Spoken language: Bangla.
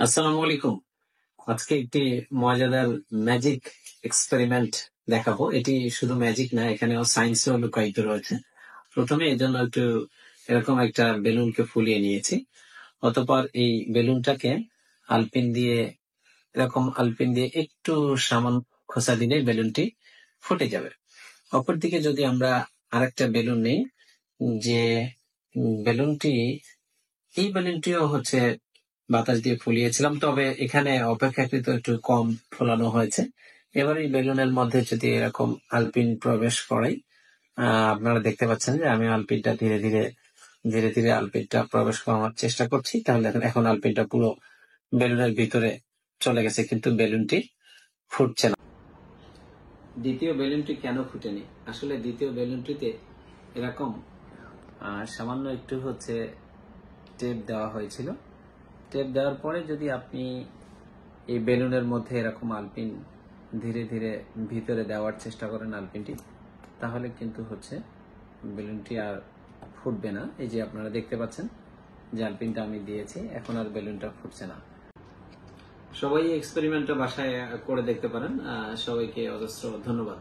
আসসালামু আলাইকুম। আজকে একটি মজাদার ম্যাজিক এক্সপেরিমেন্ট দেখাবো। এটি শুধু ম্যাজিক না, এখানেও সায়েন্সও লুকায়িত রয়েছে। প্রথমে এজন্য একটু এরকম একটা বেলুনকে ফুলিয়ে নিয়েছি। অতঃপর এই বেলুনটাকে আলপিন দিয়ে একটু সামান্য খোঁচা দিলেই বেলুনটি ফুটে যাবে। অপরদিকে যদি আমরা আরেকটা বেলুন নিই, যে বেলুনটি এই বেলুনটিও হচ্ছে বাতাস দিয়ে ফুলিয়েছিলাম, তবে এখানে অপেক্ষাকৃত একটু কম ফোলানো হয়েছে। এবার এই বেলুনের মধ্যে যদি এরকম আলপিন প্রবেশ করাই, আপনারা দেখতে পাচ্ছেন যে আমি আলপিনটা ধীরে ধীরে আলপিনটা প্রবেশ করানোর চেষ্টা করছি। তাহলে এখন আলপিনটা পুরো বেলুনের ভিতরে চলে গেছে, কিন্তু বেলুনটি ফুটছে না। দ্বিতীয় বেলুনটি কেন ফুটেনি? আসলে দ্বিতীয় বেলুনটিতে এরকম সামান্য একটু হচ্ছে টেপ দেওয়া হয়েছিল। টেপ দেওয়ার পরে যদি আপনি এই বেলুনের মধ্যে এরকম আলপিন ধীরে ধীরে ভিতরে দেওয়ার চেষ্টা করেন আলপিনটি, তাহলে কিন্তু হচ্ছে বেলুনটি আর ফুটবে না। এই যে আপনারা দেখতে পাচ্ছেন যে আলপিনটা আমি দিয়েছি, এখন আর বেলুনটা ফুটছে না। সবাই এক্সপেরিমেন্টটা বাসায় করে দেখতে পারেন। সবাইকে অজস্র ধন্যবাদ।